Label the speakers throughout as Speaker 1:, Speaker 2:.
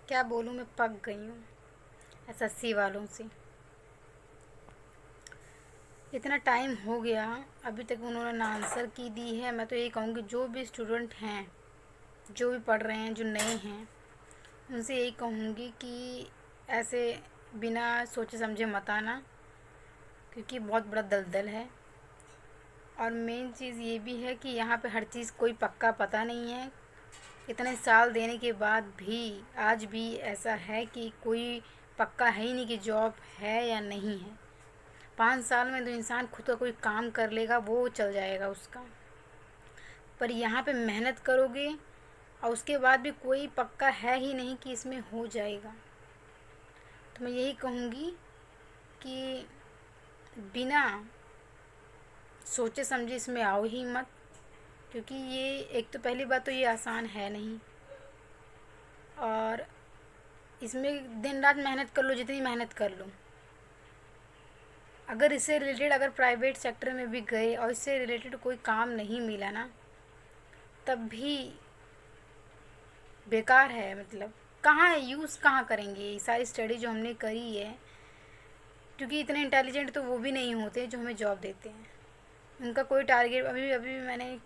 Speaker 1: क्या बोलूँ, मैं पक गई हूँ एसएससी वालों से। इतना टाइम हो गया, अभी तक उन्होंने ना आंसर की दी है। मैं तो यही कहूँगी जो भी स्टूडेंट हैं, जो भी पढ़ रहे हैं, जो नए हैं, उनसे यही कहूँगी कि ऐसे बिना सोचे समझे मत आना, क्योंकि बहुत बड़ा दलदल है। और मेन चीज़ ये भी है कि यहाँ पे हर चीज़ कोई पक्का पता नहीं है। इतने साल देने के बाद भी आज भी ऐसा है कि कोई पक्का है ही नहीं कि जॉब है या नहीं है। 5 साल में तो इंसान खुद का कोई काम कर लेगा, वो चल जाएगा उसका। पर यहाँ पे मेहनत करोगे और उसके बाद भी कोई पक्का है ही नहीं कि इसमें हो जाएगा। तो मैं यही कहूँगी कि बिना सोचे समझे इसमें आओ ही मत, क्योंकि ये एक तो पहली बात तो ये आसान है नहीं। और इसमें दिन रात मेहनत कर लो, जितनी मेहनत कर लो, अगर इससे रिलेटेड अगर प्राइवेट सेक्टर में भी गए और इससे रिलेटेड कोई काम नहीं मिला ना, तब भी बेकार है। मतलब कहाँ यूज़ कहाँ करेंगे ये सारी स्टडी जो हमने करी है, क्योंकि इतने इंटेलिजेंट तो वो भी नहीं होते जो हमें जॉब देते हैं। उनका कोई टारगेट अभी अभी मैंने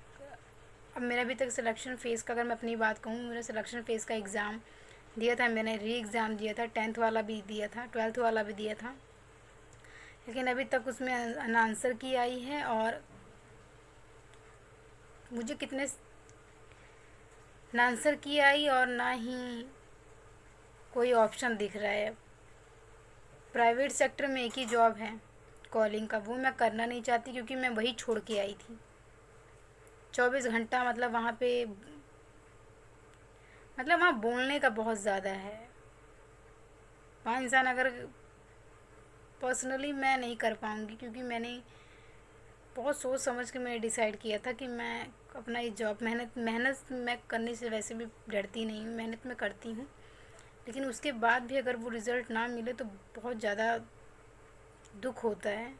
Speaker 1: अब मेरा अभी तक सिलेक्शन फ़ेज़ का अगर मैं अपनी बात कहूँ, मेरा सिलेक्शन फ़ेज़ का एग्ज़ाम दिया था, मैंने री एग्ज़ाम दिया था, 10th वाला भी दिया था, 12th वाला भी दिया था, लेकिन अभी तक उसमें ना आंसर की आई है। और मुझे कितने ना आंसर की आई और ना ही कोई ऑप्शन दिख रहा है। प्राइवेट सेक्टर में एक ही जॉब है कॉलिंग का, वो मैं करना नहीं चाहती, क्योंकि मैं वही छोड़ के आई थी। 24 घंटा मतलब वहाँ पे, मतलब वहाँ बोलने का बहुत ज़्यादा है। वहाँ इंसान अगर पर्सनली मैं नहीं कर पाऊँगी, क्योंकि मैंने बहुत सोच समझ के मैंने डिसाइड किया था कि मैं अपना ये जॉब मेहनत मेहनत मैं करने से वैसे भी डरती नहीं हूँ, मेहनत मैं करती हूँ, लेकिन उसके बाद भी अगर वो रिज़ल्ट ना मिले तो बहुत ज़्यादा दुख होता है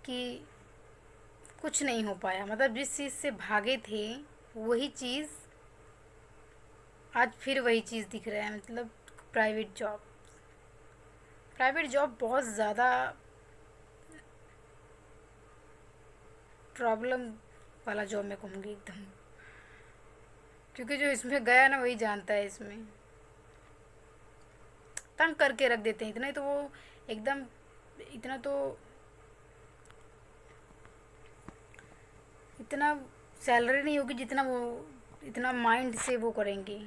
Speaker 1: कि कुछ नहीं हो पाया। मतलब जिस चीज़ से भागे थे वही चीज़ आज फिर वही चीज़ दिख रहा है। मतलब प्राइवेट जॉब बहुत ज़्यादा प्रॉब्लम वाला जॉब मैं कहूँगी एकदम, क्योंकि जो इसमें गया ना वही जानता है। इसमें तंग करके रख देते हैं इतना ही, तो वो एकदम इतना तो इतना सैलरी नहीं होगी जितना वो इतना माइंड से वो करेंगे।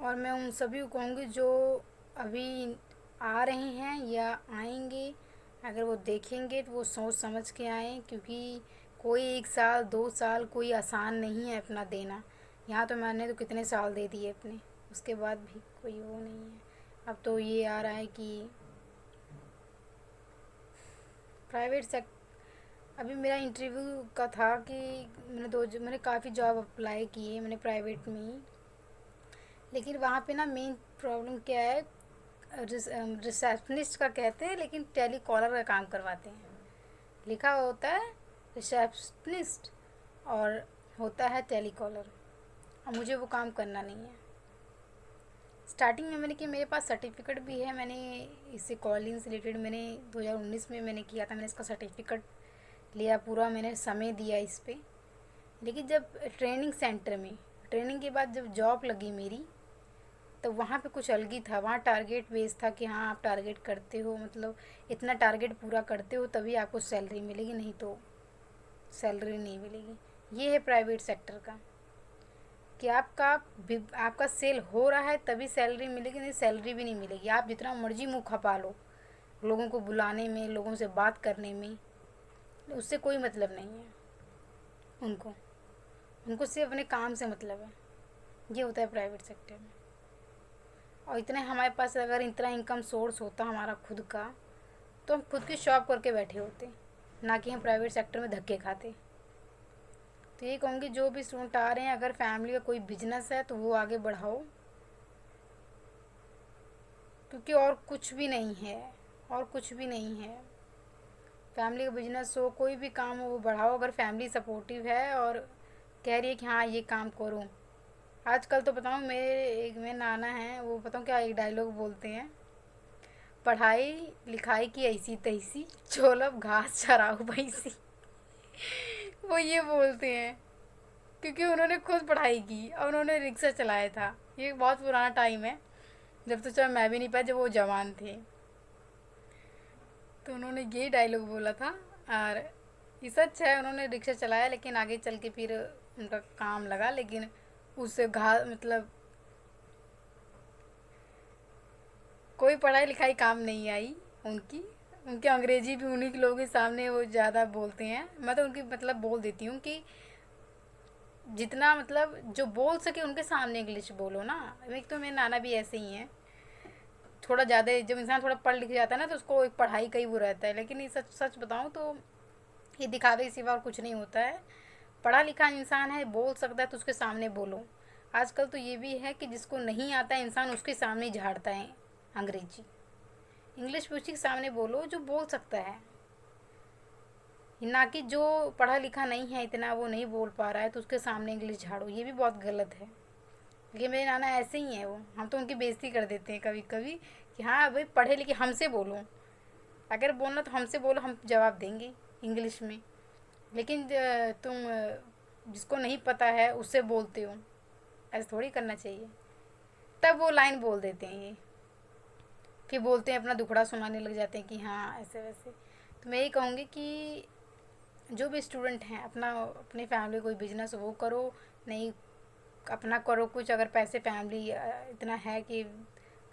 Speaker 1: और मैं उन सभी को कहूँगी जो अभी आ रहे हैं या आएंगे, अगर वो देखेंगे तो वो सोच समझ के आएँ, क्योंकि कोई 1 साल 2 साल कोई आसान नहीं है अपना देना। यहाँ तो मैंने तो कितने साल दे दिए अपने, उसके बाद भी कोई वो नहीं है। अब तो ये आ रहा है कि प्राइवेट सेक्टर, अभी मेरा इंटरव्यू का था कि मैंने काफ़ी जॉब अप्लाई किए मैंने प्राइवेट में ही, लेकिन वहाँ पे ना मेन प्रॉब्लम क्या है, रिसेप्शनिस्ट का कहते हैं लेकिन टेली कॉलर का काम करवाते हैं। लिखा होता है रिसेप्शनिस्ट और होता है टेली कॉलर, और मुझे वो काम करना नहीं है। स्टार्टिंग में मैंने किया, मेरे पास सर्टिफिकेट भी है, मैंने इससे कॉलिंग से रिलेटेड मैंने 2019 में मैंने किया था, मैंने इसका सर्टिफिकेट लिया, पूरा मैंने समय दिया इस पर। लेकिन जब ट्रेनिंग के बाद जब जॉब लगी मेरी, तो वहाँ पे कुछ अलग ही था। वहाँ टारगेट बेस था कि हाँ आप टारगेट करते हो, मतलब इतना टारगेट पूरा करते हो तभी आपको सैलरी मिलेगी, नहीं तो सैलरी नहीं मिलेगी। ये है प्राइवेट सेक्टर का कि आपका सेल हो रहा है तभी सैलरी मिलेगी, नहीं सैलरी भी नहीं मिलेगी। आप जितना मर्जी मुँह खपा लो लोगों को बुलाने में, लोगों से बात करने में, उससे कोई मतलब नहीं है उनको। उनको सिर्फ अपने काम से मतलब है। ये होता है प्राइवेट सेक्टर में। और इतने हमारे पास अगर इतना इनकम सोर्स होता हमारा खुद का, तो हम खुद की शॉप करके बैठे होते, ना कि हम प्राइवेट सेक्टर में धक्के खाते। तो ये कहूँगी जो भी स्टूडेंट आ रहे हैं, अगर फैमिली का कोई बिजनेस है तो वो आगे बढ़ाओ, क्योंकि और कुछ भी नहीं है, और कुछ भी नहीं है। फैमिली का बिजनेस हो, कोई भी काम हो वो बढ़ाओ, अगर फैमिली सपोर्टिव है और कह रही है कि हाँ ये काम करो, आजकल तो बताऊँ, मेरे नाना हैं, वो बताऊँ क्या एक डायलॉग बोलते हैं, पढ़ाई लिखाई की ऐसी तैसी, चोलब घास चराऊ भैंसी। वो ये बोलते हैं क्योंकि उन्होंने खुद पढ़ाई की और उन्होंने रिक्शा चलाया था। ये बहुत पुराना टाइम है, जब तो चाहे मैं भी नहीं पाया, जब वो जवान थे, तो उन्होंने यही डायलॉग बोला था। और ये सच है, उन्होंने रिक्शा चलाया, लेकिन आगे चल के फिर उनका काम लगा, लेकिन उससे मतलब कोई पढ़ाई लिखाई काम नहीं आई उनकी। उनकी अंग्रेजी भी उन्हीं के लोगों के सामने वो ज़्यादा बोलते हैं। मैं तो उनकी मतलब बोल देती हूँ कि जितना मतलब जो बोल सके उनके सामने इंग्लिश बोलो ना। एक तो मेरे नाना भी ऐसे ही हैं, थोड़ा ज़्यादा, जब इंसान थोड़ा पढ़ लिख जाता है ना तो उसको एक पढ़ाई का ही वो रहता है, लेकिन ये सच सच बताऊँ तो ये दिखावे के सिवा और कुछ नहीं होता है। पढ़ा लिखा इंसान है, बोल सकता है तो उसके सामने बोलो। आजकल तो ये भी है कि जिसको नहीं आता है इंसान उसके सामने ही झाड़ता है अंग्रेजी। इंग्लिश भी उसी के सामने बोलो जो बोल सकता है, ना कि जो पढ़ा लिखा नहीं है, इतना वो नहीं बोल पा रहा है तो उसके सामने इंग्लिश झाड़ो, ये भी बहुत गलत है। लेकिन मेरे नाना ऐसे ही हैं, वो हम तो उनकी बेइज्जती कर देते हैं कभी कभी कि हाँ भाई पढ़े लिखे हमसे बोलो, अगर बोलना तो हमसे बोलो, हम जवाब देंगे इंग्लिश में। लेकिन तुम जिसको नहीं पता है उससे बोलते हो, ऐसा थोड़ी करना चाहिए। तब वो लाइन बोल देते हैं ये, फिर बोलते हैं अपना दुखड़ा सुनाने लग जाते हैं कि हाँ ऐसे वैसे। तो मैं यही कहूँगी कि जो भी स्टूडेंट हैं अपना अपनी फैमिली कोई बिजनेस वो करो, नहीं अपना करो कुछ, अगर पैसे फैमिली इतना है कि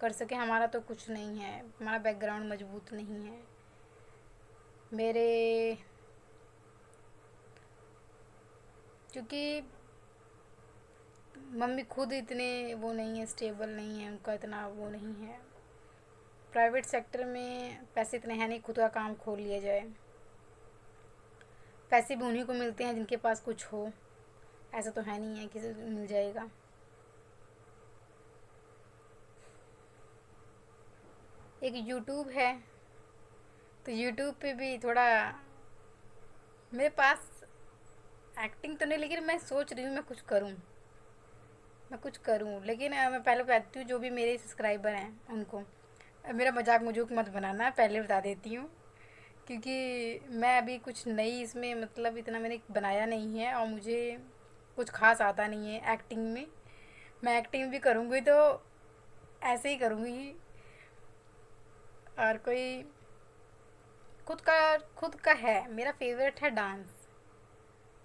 Speaker 1: कर सके। हमारा तो कुछ नहीं है, हमारा बैकग्राउंड मजबूत नहीं है। मेरे क्योंकि मम्मी खुद इतने वो नहीं है, स्टेबल नहीं है, उनका इतना वो नहीं है। प्राइवेट सेक्टर में पैसे इतने हैं नहीं खुद का काम खोल लिया जाए। पैसे भी उन्हीं को मिलते हैं जिनके पास कुछ हो, ऐसा तो है नहीं है कि मिल जाएगा। एक यूट्यूब है, तो यूट्यूब पे भी थोड़ा मेरे पास एक्टिंग तो नहीं, लेकिन मैं सोच रही हूँ मैं कुछ करूँ। लेकिन मैं पहले बताती हूँ जो भी मेरे सब्सक्राइबर हैं उनको, मेरा मजाक मजूक मत बनाना, पहले बता देती हूँ। क्योंकि मैं अभी कुछ नई इसमें मतलब इतना मैंने बनाया नहीं है और मुझे कुछ खास आता नहीं है एक्टिंग में। मैं एक्टिंग भी करूँगी तो ऐसे ही करूँगी। और कोई खुद का है, मेरा फेवरेट है डांस।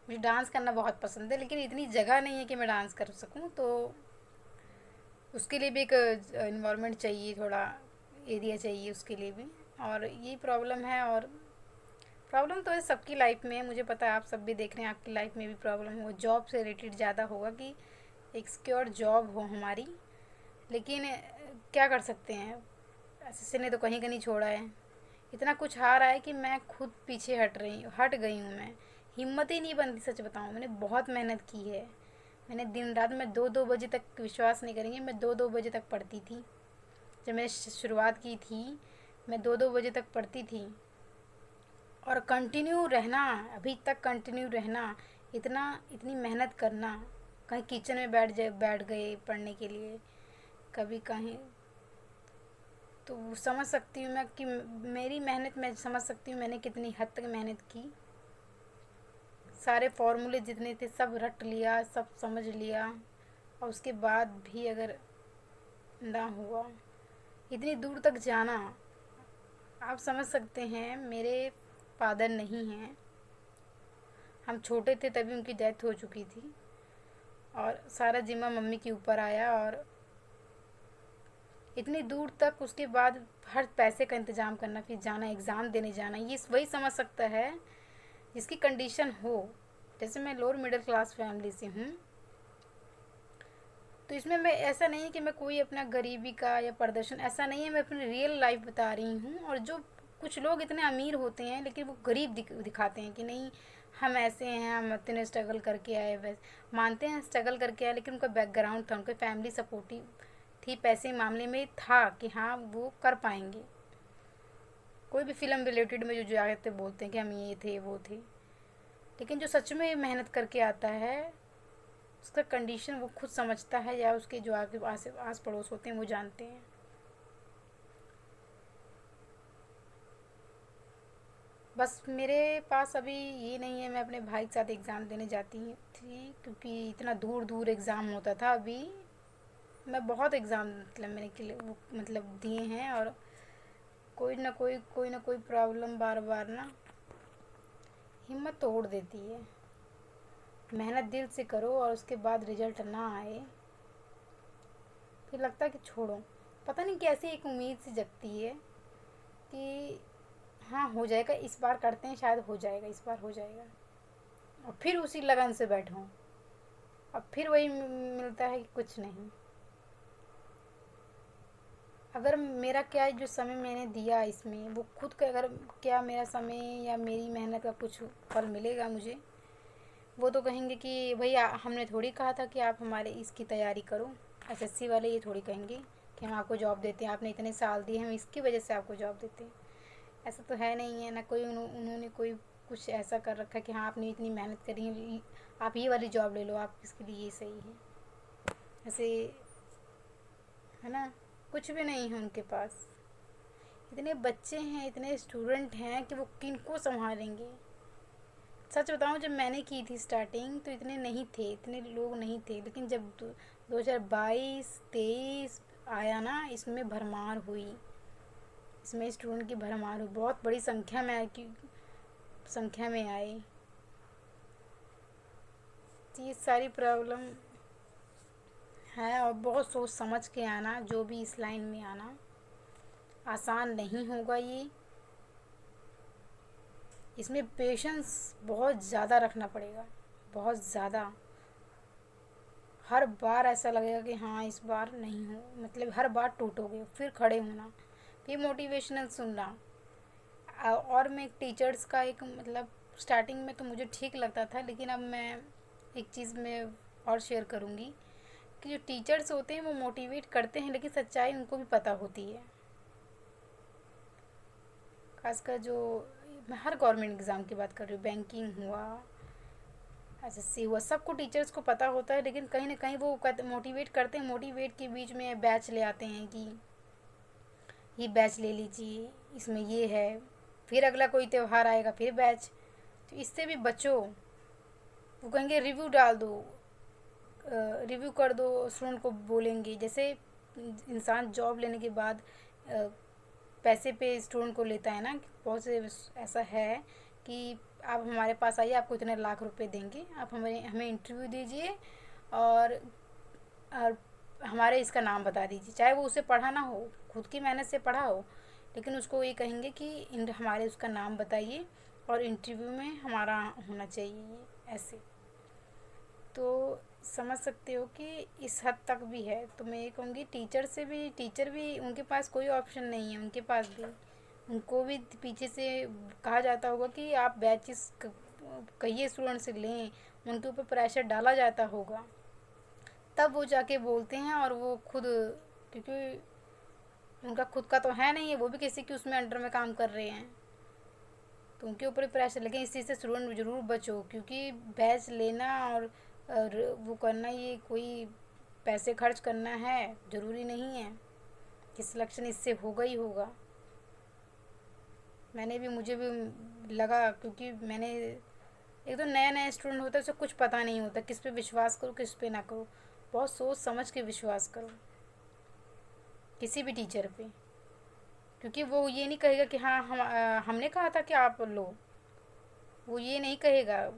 Speaker 1: मुझे डांस करना बहुत पसंद है, लेकिन इतनी जगह नहीं है कि मैं डांस कर सकूं, तो उसके लिए भी एक इन्वायरमेंट चाहिए, थोड़ा एरिया चाहिए उसके लिए भी। और ये प्रॉब्लम है। और प्रॉब्लम तो है सबकी लाइफ में है, मुझे पता है, आप सब भी देख रहे हैं, आपकी लाइफ में भी प्रॉब्लम हो, जॉब से रिलेटेड ज़्यादा होगा कि एक सिक्योर जॉब हो हमारी। लेकिन क्या कर सकते हैं, एसएससी ने तो कहीं का नहीं छोड़ा है। इतना कुछ आ रहा है कि मैं खुद पीछे हट गई हूँ। मैं हिम्मत ही नहीं बनती, सच बताऊँ, मैंने बहुत मेहनत की है। मैंने दिन रात में 2-2 बजे तक, विश्वास नहीं करेंगे, मैं 2-2 बजे तक पढ़ती थी। जब मैंने शुरुआत की थी मैं 2-2 बजे तक पढ़ती थी। और कंटिन्यू रहना, अभी तक कंटिन्यू रहना, इतनी मेहनत करना, कहीं किचन में बैठ गए पढ़ने के लिए, कभी कहीं, तो समझ सकती हूँ मैं कि मेरी मेहनत, मैं समझ सकती हूँ मैंने कितनी हद तक मेहनत की। सारे फॉर्मूले जितने थे सब रट लिया, सब समझ लिया, और उसके बाद भी अगर ना हुआ, इतनी दूर तक जाना, आप समझ सकते हैं। मेरे फादर नहीं हैं, हम छोटे थे तभी उनकी डेथ हो चुकी थी, और सारा जिम्मा मम्मी के ऊपर आया। और इतनी दूर तक उसके बाद हर पैसे का इंतज़ाम करना, फिर जाना एग्ज़ाम देने जाना, ये वही समझ सकता है जिसकी कंडीशन हो। जैसे मैं लोअर मिडिल क्लास फैमिली से हूँ, तो इसमें मैं ऐसा नहीं है कि मैं कोई अपना गरीबी का या प्रदर्शन, ऐसा नहीं है, मैं अपनी रियल लाइफ बता रही हूँ। और जो कुछ लोग इतने अमीर होते हैं लेकिन वो गरीब दिखाते हैं कि नहीं हम ऐसे हैं, हम इतने स्ट्रगल करके आए, वैसे मानते हैं स्ट्रगल करके आए, लेकिन उनका बैकग्राउंड था, उनकी फैमिली सपोर्टिव थी, पैसे मामले में था कि हाँ वो कर पाएंगे। कोई भी फिल्म रिलेटेड में जो जाते बोलते हैं कि हम ये थे वो थे, लेकिन जो सच में मेहनत करके आता है, उसका कंडीशन वो खुद समझता है या उसके जो आगे आस पड़ोस होते हैं वो जानते हैं। बस मेरे पास अभी ये नहीं है, मैं अपने भाई के साथ एग्ज़ाम देने जाती थी क्योंकि इतना दूर दूर एग्ज़ाम होता था। अभी मैं बहुत एग्ज़ाम मतलब मैंने वो मतलब दिए हैं, और कोई ना कोई प्रॉब्लम बार बार ना हिम्मत तोड़ देती है। मेहनत दिल से करो और उसके बाद रिजल्ट ना आए फिर लगता है कि छोड़ो। पता नहीं कैसी एक उम्मीद सी जगती है कि हाँ हो जाएगा, इस बार करते हैं, शायद हो जाएगा, इस बार हो जाएगा। और फिर उसी लगन से बैठो, अब फिर वही मिलता है कि कुछ नहीं। अगर मेरा क्या जो समय मैंने दिया इसमें वो खुद का, अगर क्या मेरा समय या मेरी मेहनत का कुछ फल मिलेगा मुझे, वो तो कहेंगे कि भैया हमने थोड़ी कहा था कि आप हमारे इसकी तैयारी करो। एसएससी वाले ये थोड़ी कहेंगे कि हम आपको जॉब देते हैं, आपने इतने साल दिए, हम इसकी वजह से आपको जॉब देते हैं। ऐसा तो है नहीं है ना, कोई उन्होंने कोई कुछ ऐसा कर रखा है कि हाँ आपने इतनी मेहनत करी है, आप ये वाली जॉब ले लो, आप इसके लिए ये सही है। ऐसे है ना, कुछ भी नहीं है उनके पास। इतने बच्चे हैं, इतने स्टूडेंट हैं कि वो किन को संभालेंगे। सच बताऊं, जब मैंने की थी स्टार्टिंग तो इतने नहीं थे, इतने लोग नहीं थे, लेकिन जब 2022-23 आया ना, इसमें भरमार हुई, इसमें स्टूडेंट की भरमार हुई, बहुत बड़ी संख्या में आए। तो ये सारी प्रॉब्लम है, और बहुत सोच समझ के आना, जो भी इस लाइन में आना आसान नहीं होगा। ये इसमें पेशेंस बहुत ज़्यादा रखना पड़ेगा, बहुत ज़्यादा। हर बार ऐसा लगेगा कि हाँ इस बार नहीं हो, मतलब हर बार टूटोगे, फिर खड़े होना, फिर मोटिवेशनल सुनना। और मैं एक टीचर्स का एक मतलब स्टार्टिंग में तो मुझे ठीक लगता था, लेकिन अब मैं एक चीज़ में और शेयर करूँगी कि जो टीचर्स होते हैं वो मोटिवेट करते हैं, लेकिन सच्चाई उनको भी पता होती है। खासकर जो, मैं हर गवर्नमेंट एग्ज़ाम की बात कर रही हूँ, बैंकिंग हुआ, एसएससी हुआ, सबको टीचर्स को पता होता है, लेकिन कहीं ना कहीं वो मोटिवेट करते हैं। मोटिवेट के बीच में बैच ले आते हैं कि ये बैच ले लीजिए, इसमें ये है, फिर अगला कोई त्यौहार आएगा फिर बैच। तो इससे भी बचो। वो कहेंगे रिव्यू डाल दो, रिव्यू कर दो, स्टूडेंट को बोलेंगे। जैसे इंसान जॉब लेने के बाद पैसे पे स्टूडेंट को लेता है ना, बहुत से ऐसा है कि आप हमारे पास आइए, आपको इतने लाख रुपए देंगे, आप हमें इंटरव्यू दीजिए और हमारे इसका नाम बता दीजिए। चाहे वो उसे पढ़ा ना हो, खुद की मेहनत से पढ़ा हो, लेकिन उसको ये कहेंगे कि हमारे उसका नाम बताइए और इंटरव्यू में हमारा होना चाहिए। ऐसे तो समझ सकते हो कि इस हद तक भी है। तो मैं ये कहूँगी टीचर भी उनके पास कोई ऑप्शन नहीं है, उनके पास भी उनको भी पीछे से कहा जाता होगा कि आप बैचेस कहिए स्टूडेंट से लें, उनके ऊपर प्रेशर डाला जाता होगा, तब वो जाके बोलते हैं। और वो खुद, क्योंकि उनका खुद का तो है नहीं है, वो भी किसी की उसमें अंडर में काम कर रहे हैं, तो उनके ऊपर प्रेशर। लेकिन इस चीज़ से स्टूडेंट ज़रूर बचो, क्योंकि बैच लेना और वो करना, ये कोई पैसे खर्च करना है ज़रूरी नहीं है कि सिलेक्शन इससे होगा ही होगा। मुझे भी लगा, क्योंकि मैंने, एक तो नया नया स्टूडेंट होता है, उसे कुछ पता नहीं होता किस पे विश्वास करो किस पे ना करो। बहुत सोच समझ के विश्वास करो किसी भी टीचर पे, क्योंकि वो ये नहीं कहेगा कि हाँ हमने कहा था कि आप लो, वो ये नहीं कहेगा।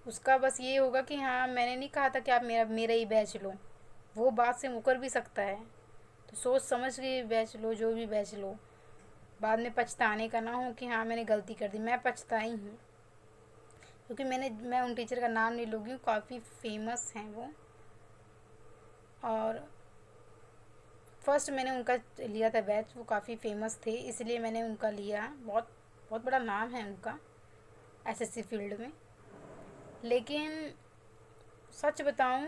Speaker 1: उसका बस ये होगा कि हाँ मैंने नहीं कहा था कि आप मेरा ही बैच लो। वो बात से मुकर भी सकता है। तो सोच समझ के बैच लो, जो भी बैच लो, बाद में पछताने का ना हो कि हाँ मैंने गलती कर दी। मैं पछताई हूँ, क्योंकि मैं उन टीचर का नाम नहीं लूँगी, काफ़ी फेमस हैं वो। और फर्स्ट मैंने उनका लिया था बैच, वो काफ़ी फेमस थे, इसलिए मैंने उनका लिया। बहुत बहुत बड़ा नाम है उनका एसएससी फील्ड में। लेकिन सच बताऊं,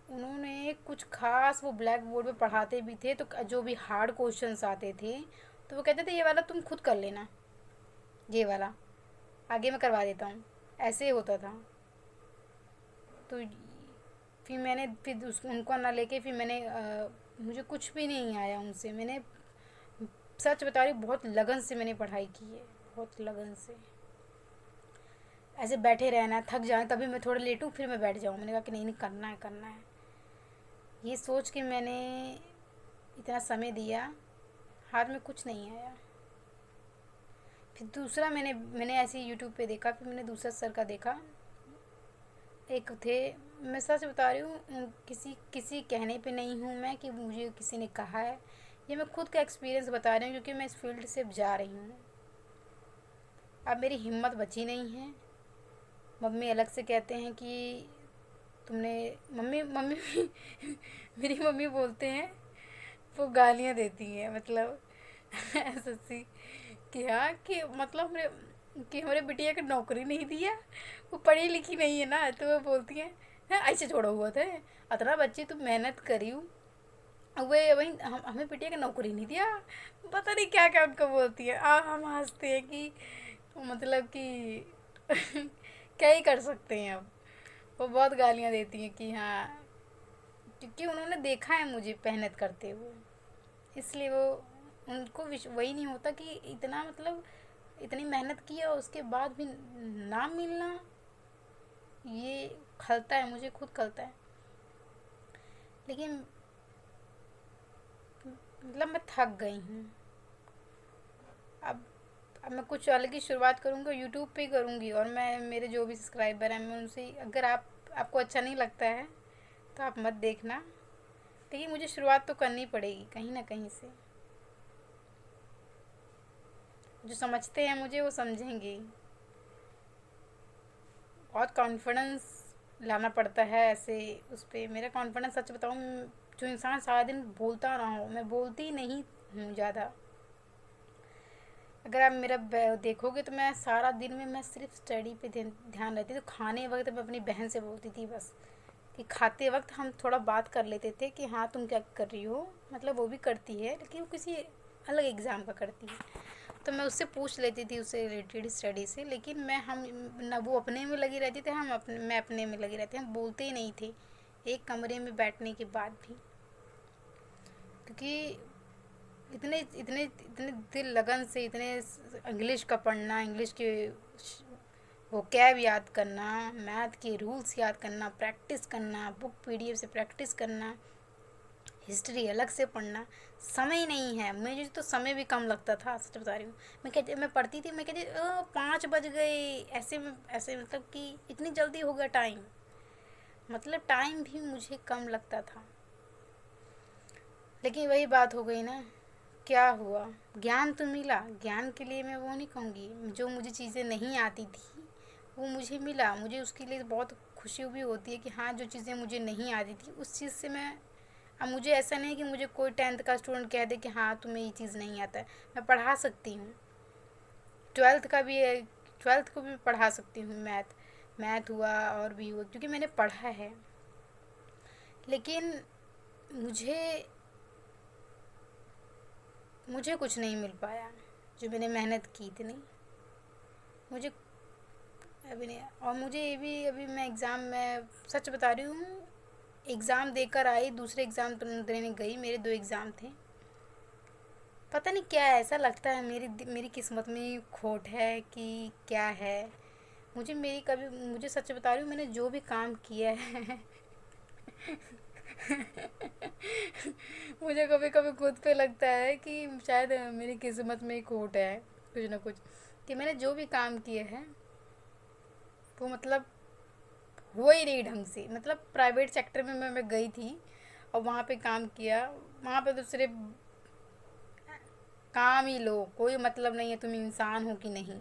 Speaker 1: उन्होंने कुछ खास, वो ब्लैक बोर्ड पे पढ़ाते भी थे, तो जो भी हार्ड क्वेश्चंस आते थे तो वो कहते थे ये वाला तुम खुद कर लेना, ये वाला आगे मैं करवा देता हूँ, ऐसे होता था। तो फिर मैंने फिर उनको ना लेके फिर मैंने मुझे कुछ भी नहीं आया उनसे। मैंने सच बता रही हूँ, बहुत लगन से मैंने पढ़ाई की है, बहुत लगन से। ऐसे बैठे रहना, थक जाए तभी मैं थोड़ा लेटूँ फिर मैं बैठ जाऊँ। मैंने कहा कि नहीं नहीं, करना है करना है। ये सोच के मैंने इतना समय दिया, हाथ में कुछ नहीं आया। फिर दूसरा मैंने ऐसे यूट्यूब पे देखा, फिर मैंने दूसरा सर का देखा। एक थे, मैं सच बता रही हूँ, किसी किसी कहने पे नहीं हूँ मैं कि मुझे किसी ने कहा है, ये मैं खुद का एक्सपीरियंस बता रही हूँ क्योंकि मैं इस फील्ड से जा रही हूँ। अब मेरी हिम्मत बची नहीं है। मम्मी अलग से कहते हैं कि तुमने, मम्मी मम्मी मेरी मम्मी बोलते हैं, वो गालियाँ देती हैं मतलब ऐसा सी कि हाँ कि मतलब हमारे बिटिया को नौकरी नहीं दिया, वो पढ़ी लिखी नहीं है ना, तो वो बोलती हैं हाँ ऐसे छोड़ा हुआ था, अतना बच्ची तुम मेहनत करी हूँ, वे वही हमें बिटिया को नौकरी नहीं दिया। पता नहीं क्या क्या उनको बोलती है। हम हंसते हैं कि मतलब कि क्या ही कर सकते हैं अब। वो बहुत गालियाँ देती हैं कि हाँ, क्योंकि उन्होंने देखा है मुझे मेहनत करते हुए, इसलिए वो उनको वही नहीं होता कि इतना मतलब इतनी मेहनत की और उसके बाद भी ना मिलना, ये खलता है, मुझे खुद खलता है। लेकिन मतलब मैं थक गई हूँ। अब अब मैं कुछ अलग ही शुरुआत करूँगी, यूट्यूब पे ही करूँगी। और मैं मेरे जो भी सब्सक्राइबर हैं मैं उनसे, अगर आपको अच्छा नहीं लगता है तो आप मत देखना, लेकिन मुझे शुरुआत तो करनी पड़ेगी कहीं ना कहीं से। जो समझते हैं मुझे वो समझेंगे। बहुत कॉन्फिडेंस लाना पड़ता है ऐसे उस पर। मेरा कॉन्फिडेंस सच बताऊँ, जो इंसान सारा दिन बोलता ना हो, मैं बोलती नहीं हूँ ज़्यादा। अगर आप मेरा देखोगे तो मैं सारा दिन में मैं सिर्फ स्टडी पे ध्यान रहती थी। तो खाने वक्त मैं अपनी बहन से बोलती थी बस, कि खाते वक्त हम थोड़ा बात कर लेते थे कि हाँ तुम क्या कर रही हो, मतलब वो भी करती है लेकिन वो किसी अलग एग्ज़ाम का करती है। तो मैं उससे पूछ लेती थी, उससे रिलेटेड स्टडी से। लेकिन हम ना, वो अपने में लगी रहती थी, मैं अपने में लगी रहती, हम बोलते ही नहीं थे एक कमरे में बैठने के बाद भी। क्योंकि इतने इतने इतने दिल लगन से, इतने इंग्लिश का पढ़ना, इंग्लिश के वो कैब याद करना, मैथ के रूल्स याद करना, प्रैक्टिस करना, बुक पीडीएफ से प्रैक्टिस करना, हिस्ट्री अलग से पढ़ना, समय नहीं है। मुझे तो समय भी कम लगता था, सच बता रही हूँ। मैं पढ़ती थी, मैं कहती 5 बज गए, ऐसे मतलब कि इतनी जल्दी हो गया टाइम, मतलब टाइम भी मुझे कम लगता था। लेकिन वही बात हो गई ना, क्या हुआ, ज्ञान तो मिला। ज्ञान के लिए मैं वो नहीं कहूँगी, जो मुझे चीज़ें नहीं आती थी वो मुझे मिला, मुझे उसके लिए बहुत खुशी भी होती है कि हाँ जो चीज़ें मुझे नहीं आती थी उस चीज़ से मैं, अब मुझे ऐसा नहीं कि मुझे कोई 10th का स्टूडेंट कह दे कि हाँ तुम्हें ये चीज़ नहीं आता है, मैं पढ़ा सकती हूँ। 12th का भी है, 12th को भी पढ़ा सकती हूँ। मैथ हुआ और भी हुआ, क्योंकि मैंने पढ़ा है। लेकिन मुझे मुझे कुछ नहीं मिल पाया जो मैंने मेहनत की इतनी, मुझे अभी नहीं। और मुझे ये भी, अभी मैं एग्ज़ाम में सच बता रही हूँ, एग्ज़ाम देकर आई, दूसरे एग्ज़ाम देने गई, मेरे 2 एग्ज़ाम थे। पता नहीं क्या है, ऐसा लगता है मेरी किस्मत में खोट है कि क्या है। मुझे सच बता रही हूँ, मैंने जो भी काम किया है मुझे कभी कभी खुद पे लगता है कि शायद मेरी किस्मत में ही खोट है, कुछ ना कुछ, कि मैंने जो भी काम किए हैं वो मतलब हुआ ही नहीं ढंग से। मतलब प्राइवेट सेक्टर में मैं गई थी और वहाँ पे काम किया, वहाँ पे तो सिर्फ काम ही लो, कोई मतलब नहीं है तुम इंसान हो कि नहीं,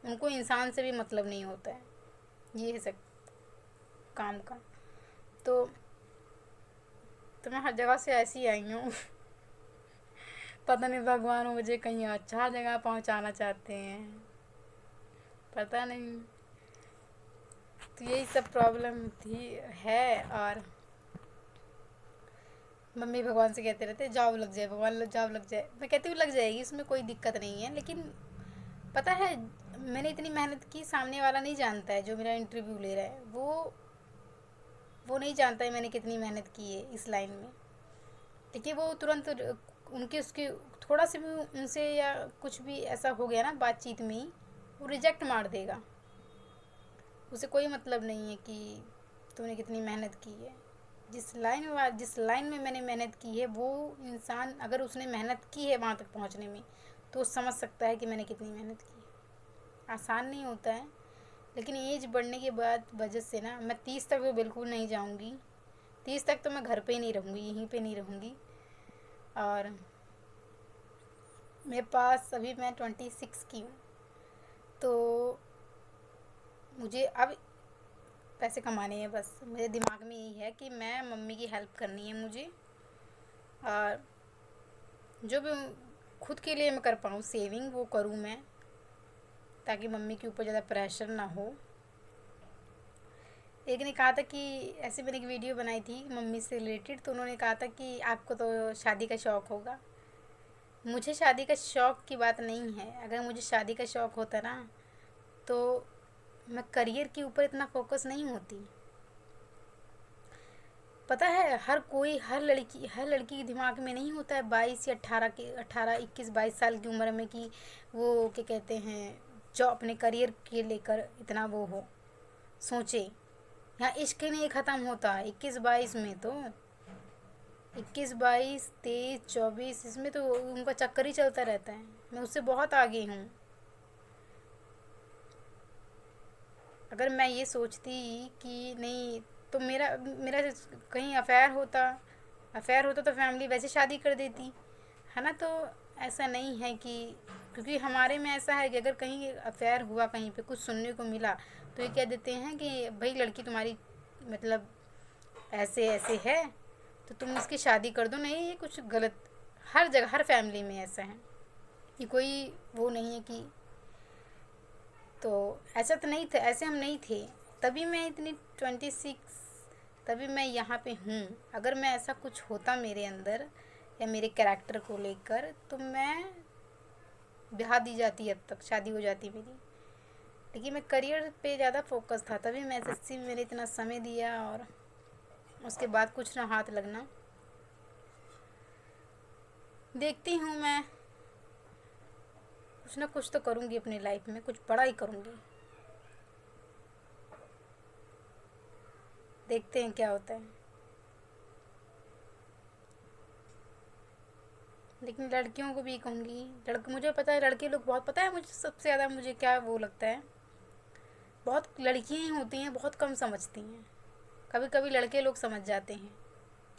Speaker 1: उनको इंसान से भी मतलब नहीं होता है, ये है सब काम का। तो मैं हर जगह से ऐसी आई हूँ पता नहीं भगवान मुझे कहीं अच्छा जगह पहुँचाना चाहते हैं, पता नहीं। तो यही सब प्रॉब्लम थी है। और मम्मी भगवान से कहते रहते जॉब लग जाए, भगवान जॉब लग जाए। मैं कहती हूँ लग जाएगी, इसमें कोई दिक्कत नहीं है। लेकिन पता है मैंने इतनी मेहनत की, सामने वाला नहीं जानता है, जो मेरा इंटरव्यू ले रहा है वो नहीं जानता है मैंने कितनी मेहनत की है इस लाइन में। देखिए वो तुरंत उनके उसके थोड़ा सा भी उनसे या कुछ भी ऐसा हो गया ना बातचीत में ही, वो रिजेक्ट मार देगा। उसे कोई मतलब नहीं है कि तूने कितनी मेहनत की है। जिस लाइन में मैंने मेहनत की है, वो इंसान अगर उसने मेहनत की है वहाँ तक पहुँचने में, तो वो समझ सकता है कि मैंने कितनी मेहनत की है। आसान नहीं होता है, लेकिन एज बढ़ने के बाद वजह से ना, मैं 30 तक तो बिल्कुल नहीं जाऊँगी। 30 तक तो मैं घर पे ही नहीं रहूँगी, यहीं पे नहीं रहूँगी। और मेरे पास अभी मैं 26 की हूँ, तो मुझे अब पैसे कमाने हैं। बस मेरे दिमाग में यही है कि मैं मम्मी की हेल्प करनी है मुझे, और जो भी खुद के लिए मैं कर पाऊँ सेविंग, वो करूँ मैं, ताकि मम्मी के ऊपर ज़्यादा प्रेशर ना हो। एक ने कहा था कि ऐसे, मैंने एक वीडियो बनाई थी मम्मी से रिलेटेड, तो उन्होंने कहा था कि आपको तो शादी का शौक़ होगा। मुझे शादी का शौक़ की बात नहीं है। अगर मुझे शादी का शौक़ होता ना, तो मैं करियर के ऊपर इतना फोकस नहीं होती। पता है, हर लड़की के दिमाग में नहीं होता है 22 या 21-22 साल की उम्र में कि वो क्या कहते हैं, जो अपने करियर के लेकर इतना वो हो सोचे। यहाँ इश्क ही नहीं ख़त्म होता 21-22 में, तो 21-22-23-24 इसमें तो उनका चक्कर ही चलता रहता है। मैं उससे बहुत आगे हूँ। अगर मैं ये सोचती कि नहीं, तो मेरा मेरा कहीं अफेयर होता तो फैमिली वैसे शादी कर देती है ना। तो ऐसा नहीं है कि, क्योंकि हमारे में ऐसा है कि अगर कहीं अफेयर हुआ, कहीं पे कुछ सुनने को मिला, तो ये कह देते हैं कि भाई लड़की तुम्हारी मतलब ऐसे ऐसे है, तो तुम इसकी शादी कर दो। नहीं, ये कुछ गलत, हर जगह हर फैमिली में ऐसा है। ये कोई वो नहीं है कि, तो ऐसा तो नहीं था, ऐसे हम नहीं थे। तभी मैं इतनी 26, तभी मैं यहाँ पे हूँ। अगर मैं ऐसा कुछ होता मेरे अंदर या मेरे कैरेक्टर को लेकर, तो मैं ब्याह दी जाती, अब तक शादी हो जाती मेरी। लेकिन मैं करियर पे ज़्यादा फोकस था, तभी मैं एसएससी में मैंने इतना समय दिया, और उसके बाद कुछ ना हाथ लगना। देखती हूँ मैं कुछ ना कुछ तो करूँगी अपनी लाइफ में, कुछ बड़ा ही करूँगी। देखते हैं क्या होता है। लेकिन लड़कियों को भी कहूँगी, मुझे पता है लड़के लोग बहुत, पता है मुझे सबसे ज़्यादा मुझे क्या वो लगता है, बहुत लड़कियाँ ही होती हैं बहुत कम समझती हैं। कभी कभी लड़के लोग समझ जाते हैं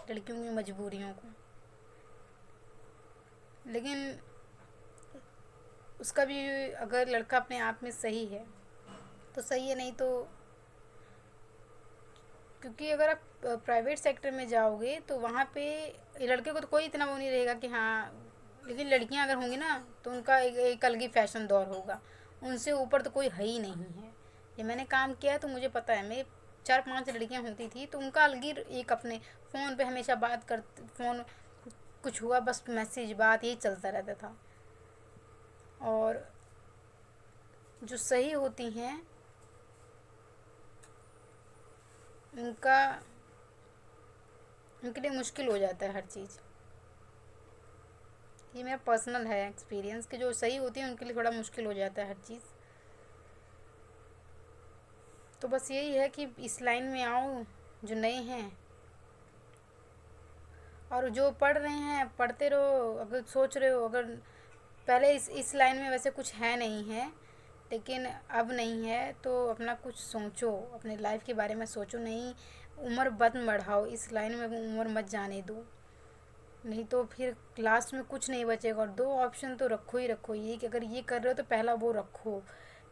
Speaker 1: लड़कियों की मजबूरियों को, लेकिन उसका भी, अगर लड़का अपने आप में सही है तो सही है, नहीं तो, क्योंकि अगर आप प्राइवेट सेक्टर में जाओगे तो वहाँ पे लड़के को तो कोई इतना वो नहीं रहेगा कि हाँ, लेकिन लड़कियाँ अगर होंगी ना, तो उनका एक अलग ही फैशन दौर होगा। उनसे ऊपर तो कोई है ही नहीं है। ये मैंने काम किया है तो मुझे पता है। मेरे 4-5 लड़कियाँ होती थी, तो उनका अलग ही एक अपने फ़ोन पे हमेशा बात करते, फ़ोन कुछ हुआ बस मैसेज बात यही चलता रहता था। और जो सही होती हैं उनके लिए मुश्किल हो जाता है हर चीज़। ये मेरा पर्सनल है एक्सपीरियंस कि जो सही होती है उनके लिए थोड़ा मुश्किल हो जाता है हर चीज़। तो बस यही है कि इस लाइन में आओ जो नए हैं, और जो पढ़ रहे हैं पढ़ते रहो। अगर सोच रहे हो, अगर पहले इस लाइन में वैसे कुछ है नहीं है, लेकिन अब नहीं है, तो अपना कुछ सोचो, अपने लाइफ के बारे में सोचो। नहीं, उम्र मत बढ़ाओ, इस लाइन में उम्र मत जाने दो, नहीं तो फिर लास्ट में कुछ नहीं बचेगा। और 2 ऑप्शन तो रखो ही रखो, ये कि अगर ये कर रहे हो तो पहला वो रखो,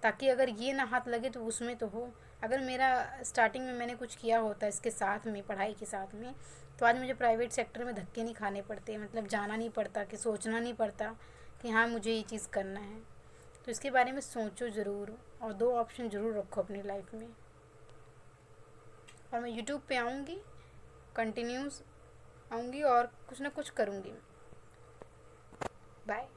Speaker 1: ताकि अगर ये ना हाथ लगे तो उसमें तो हो। अगर मेरा स्टार्टिंग में मैंने कुछ किया होता इसके साथ में, पढ़ाई के साथ में, तो आज मुझे प्राइवेट सेक्टर में धक्के नहीं खाने पड़ते, मतलब जाना नहीं पड़ता, कि सोचना नहीं पड़ता कि हाँ मुझे ये चीज़ करना है। तो इसके बारे में सोचो ज़रूर, और 2 ऑप्शन ज़रूर रखो अपनी लाइफ में। और मैं यूट्यूब पे आऊँगी, कंटिन्यूस आऊँगी, और कुछ ना कुछ करूँगी। बाय।